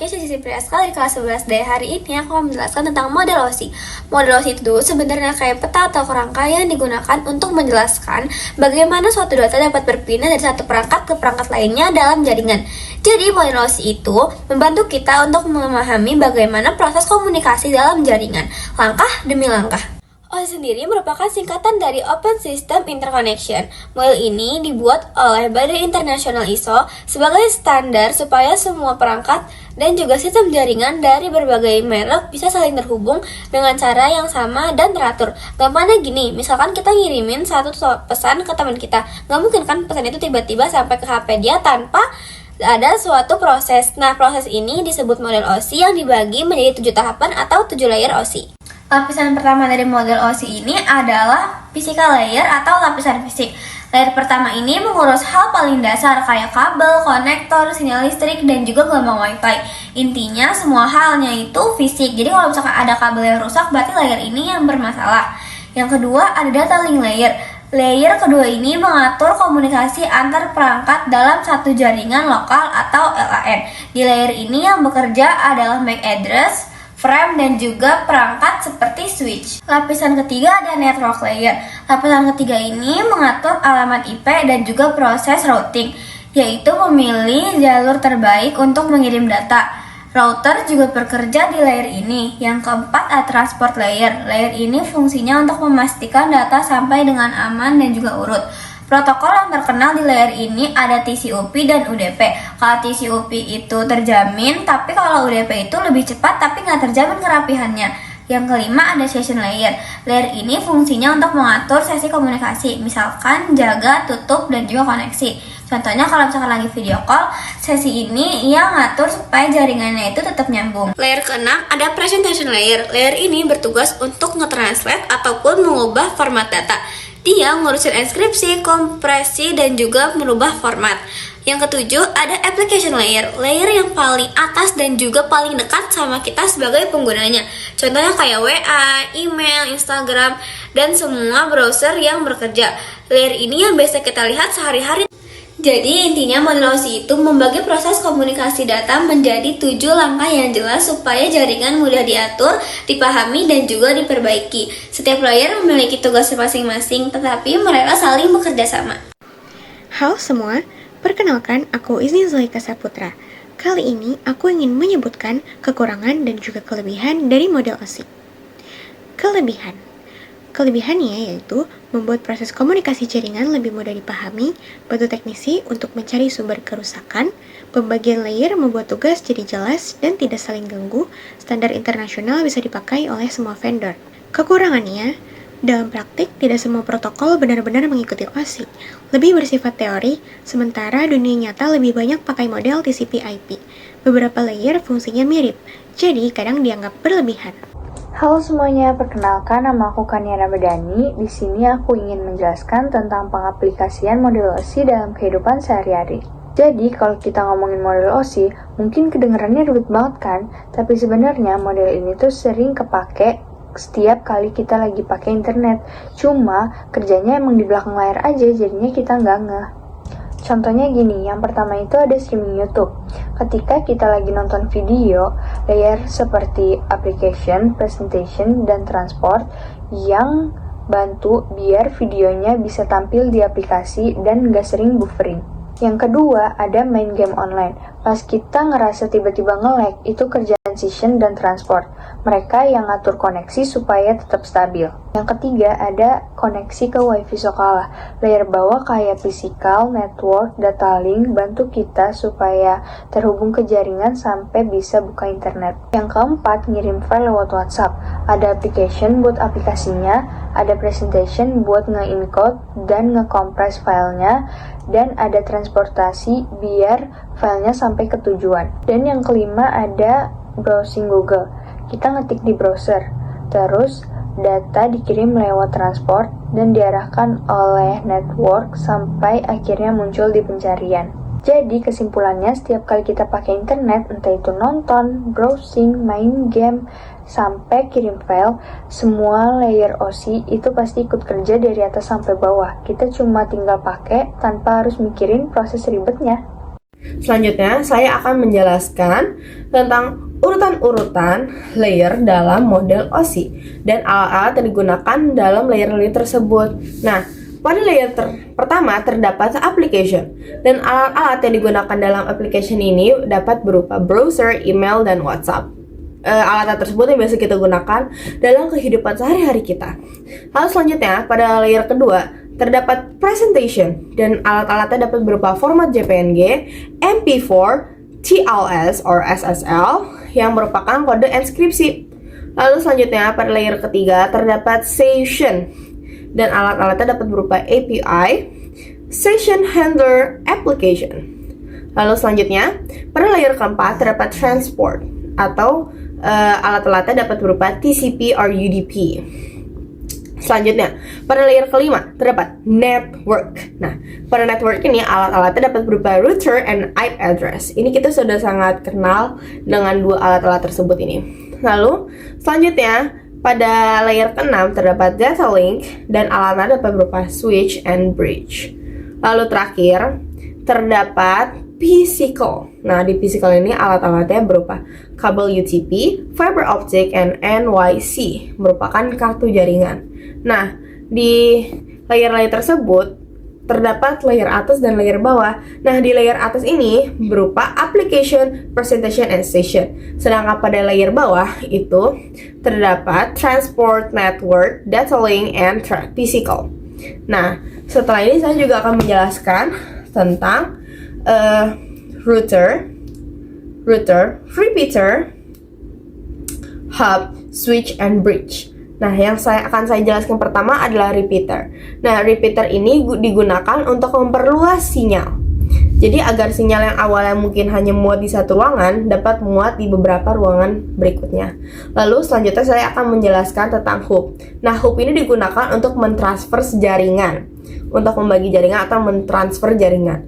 memasuki sesi PSK dari kelas 11D. Hari ini aku akan menjelaskan tentang model OSI. Model OSI itu sebenarnya kayak peta atau kerangka yang digunakan untuk menjelaskan bagaimana suatu data dapat berpindah dari satu perangkat ke perangkat lainnya dalam jaringan. Jadi model OSI itu membantu kita untuk memahami bagaimana proses komunikasi dalam jaringan, langkah demi langkah. OSI sendiri merupakan singkatan dari Open System Interconnection. Model ini dibuat oleh Badan Internasional ISO sebagai standar supaya semua perangkat dan juga sistem jaringan dari berbagai merek bisa saling terhubung dengan cara yang sama dan teratur. Gampangnya gini, misalkan kita ngirimin satu pesan ke teman kita, nggak mungkin kan pesan itu tiba-tiba sampai ke HP dia tanpa ada suatu proses. Nah, proses ini disebut model OSI yang dibagi menjadi 7 tahapan atau 7 layer OSI. Lapisan pertama dari model OSI ini adalah physical layer atau lapisan fisik. Layer pertama ini mengurus hal paling dasar kayak kabel, konektor, sinyal listrik, dan juga gelombang wifi. Intinya semua halnya itu fisik. Jadi kalau misalkan ada kabel yang rusak, berarti layer ini yang bermasalah. Yang kedua ada data link layer. Layer kedua ini mengatur komunikasi antar perangkat dalam satu jaringan lokal atau LAN. Di layer ini yang bekerja adalah MAC address, frame, dan juga perangkat seperti switch. Lapisan ketiga ada network layer. Lapisan ketiga ini mengatur alamat IP dan juga proses routing, yaitu memilih jalur terbaik untuk mengirim data. Router juga bekerja di layer ini. Yang keempat ada transport layer. Layer ini fungsinya untuk memastikan data sampai dengan aman dan juga urut. Protokol yang terkenal di layer ini ada TCP dan UDP. Kalau TCP itu terjamin, tapi kalau UDP itu lebih cepat tapi nggak terjamin kerapihannya. Yang kelima ada session layer. Layer ini fungsinya untuk mengatur sesi komunikasi, misalkan jaga, tutup, dan juga koneksi. Contohnya kalau misalkan lagi video call, sesi ini yang ngatur supaya jaringannya itu tetap nyambung. Layer keenam ada presentation layer. Layer ini bertugas untuk nge-translate ataupun mengubah format data. Dia ngurusin enkripsi, kompresi, dan juga merubah format. Yang ketujuh ada application layer. Layer yang paling atas dan juga paling dekat sama kita sebagai penggunanya. Contohnya kayak WA, email, Instagram, dan semua browser yang bekerja. Layer ini yang biasa kita lihat sehari-hari. Jadi intinya model OSI itu membagi proses komunikasi data menjadi 7 langkah yang jelas supaya jaringan mudah diatur, dipahami, dan juga diperbaiki. Setiap layer memiliki tugas masing-masing, tetapi mereka saling bekerja sama. Halo semua, perkenalkan aku Izni Zulaika Saputra. Kali ini aku ingin menyebutkan kekurangan dan juga kelebihan dari model OSI. Kelebihannya yaitu membuat proses komunikasi jaringan lebih mudah dipahami, bantu teknisi untuk mencari sumber kerusakan, pembagian layer membuat tugas jadi jelas dan tidak saling ganggu, standar internasional bisa dipakai oleh semua vendor. Kekurangannya, dalam praktik tidak semua protokol benar-benar mengikuti OSI, lebih bersifat teori, sementara dunia nyata lebih banyak pakai model TCP/IP. Beberapa layer fungsinya mirip, jadi kadang dianggap berlebihan. Halo semuanya, perkenalkan nama aku Kania Ramadhani. Di sini aku ingin menjelaskan tentang pengaplikasian model OSI dalam kehidupan sehari-hari. Jadi, kalau kita ngomongin model OSI, mungkin kedengarannya ribet banget kan? Tapi sebenarnya model ini tuh sering kepake setiap kali kita lagi pakai internet. Cuma kerjanya emang di belakang layar aja, jadinya kita nggak ngeh. Contohnya gini, yang pertama itu ada streaming YouTube. Ketika kita lagi nonton video, layer seperti application, presentation, dan transport yang bantu biar videonya bisa tampil di aplikasi dan nggak sering buffering. Yang kedua, ada main game online. Pas kita ngerasa tiba-tiba nge-lag, itu kerjaan transition dan transport. Mereka yang ngatur koneksi supaya tetap stabil. Yang ketiga, ada koneksi ke wifi sekolah. Layer bawah kayak physical, network, data link bantu kita supaya terhubung ke jaringan sampai bisa buka internet. Yang keempat, ngirim file lewat WhatsApp. Ada application buat aplikasinya, ada presentation buat nge-encode dan nge-compress filenya, dan ada transportasi biar filenya sampai ke tujuan. Dan yang kelima ada browsing Google. Kita ngetik di browser, terus data dikirim lewat transport dan diarahkan oleh network sampai akhirnya muncul di pencarian. Jadi kesimpulannya, setiap kali kita pakai internet, entah itu nonton, browsing, main game, sampai kirim file, semua layer OSI itu pasti ikut kerja dari atas sampai bawah. Kita cuma tinggal pakai tanpa harus mikirin proses ribetnya. Selanjutnya, saya akan menjelaskan tentang urutan-urutan layer dalam model OSI dan alat-alat yang digunakan dalam layer-layer tersebut. Nah, pada layer pertama terdapat application, dan alat-alat yang digunakan dalam application ini dapat berupa browser, email, dan WhatsApp. Alat tersebut yang biasa kita gunakan dalam kehidupan sehari-hari kita. Lalu selanjutnya, pada layer kedua terdapat presentation, dan alat-alatnya dapat berupa format JPNG, MP4, TLS or SSL yang merupakan kode enskripsi. Lalu selanjutnya pada layer ketiga terdapat session, dan alat-alatnya dapat berupa API, session handler application. Lalu selanjutnya pada layer keempat terdapat transport, atau alat-alatnya dapat berupa TCP or UDP. Selanjutnya, pada layer kelima terdapat network. Nah, pada network ini alat-alatnya dapat berupa router and IP address. Ini kita sudah sangat kenal dengan dua alat-alat tersebut ini. Lalu, selanjutnya pada layer keenam terdapat data link, dan alatnya dapat berupa switch and bridge. Lalu terakhir terdapat physical. Nah, di physical ini alat-alatnya berupa kabel UTP, fiber optic, and NYC, merupakan kartu jaringan. Nah, di layer-layer tersebut terdapat layer atas dan layer bawah. Nah, di layer atas ini berupa application, presentation, and session. Sedangkan pada layer bawah itu terdapat transport, network, data link, and physical. Nah, setelah ini saya juga akan menjelaskan tentang router, repeater, hub, switch, and bridge. Nah, yang akan saya jelaskan pertama adalah repeater. Nah, repeater ini digunakan untuk memperluas sinyal. Jadi agar sinyal yang awalnya mungkin hanya muat di satu ruangan dapat muat di beberapa ruangan berikutnya. Lalu selanjutnya saya akan menjelaskan tentang hub. Nah, hub ini digunakan untuk mentransfer jaringan, untuk membagi jaringan atau mentransfer jaringan.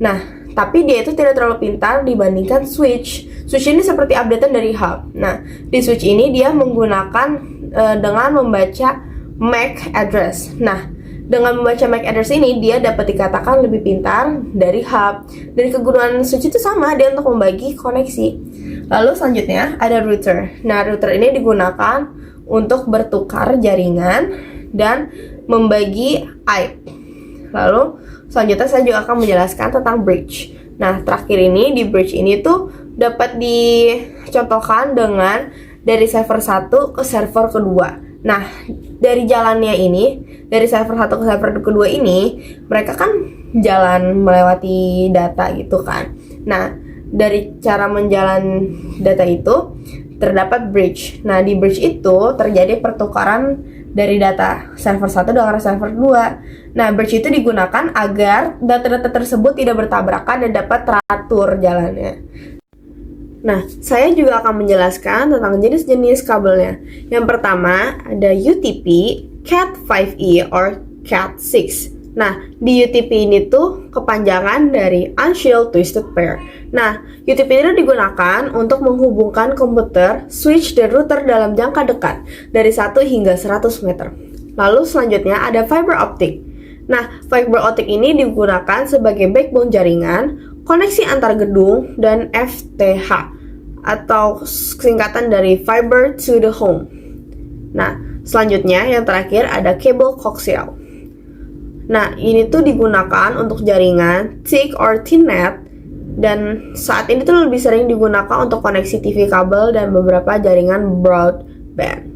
Nah, tapi dia itu tidak terlalu pintar dibandingkan switch. Switch ini seperti updatean dari hub. Nah, di switch ini dia menggunakan dengan membaca MAC address. Nah, dengan membaca MAC address ini dia dapat dikatakan lebih pintar dari hub. Dan kegunaan switch itu sama, dia untuk membagi koneksi. Lalu selanjutnya ada router. Nah, router ini digunakan untuk bertukar jaringan dan membagi IP. Lalu selanjutnya saya juga akan menjelaskan tentang bridge. Nah, terakhir ini di bridge ini tuh dapat dicontohkan dengan dari server 1 ke server kedua. Nah, dari jalannya ini, dari server 1 ke server kedua ini, mereka kan jalan melewati data gitu kan. Nah, dari cara menjalan data itu terdapat bridge. Nah, di bridge itu terjadi pertukaran dari data server 1 dengan server 2. Nah, bridge itu digunakan agar data-data tersebut tidak bertabrakan dan dapat teratur jalannya. Nah, saya juga akan menjelaskan tentang jenis-jenis kabelnya. Yang pertama ada UTP, Cat5e or Cat6. Nah, di UTP ini tuh kepanjangan dari Unshielded Twisted Pair. Nah, UTP ini digunakan untuk menghubungkan komputer, switch, dan router dalam jangka dekat dari 1 hingga 100 meter. Lalu selanjutnya ada fiber optic. Nah, fiber optic ini digunakan sebagai backbone jaringan, koneksi antar gedung, dan FTH atau singkatan dari fiber to the home. Nah, selanjutnya yang terakhir ada kabel koaksial. Nah, ini tuh digunakan untuk jaringan thick or thin net, dan saat ini tuh lebih sering digunakan untuk koneksi TV kabel dan beberapa jaringan broadband.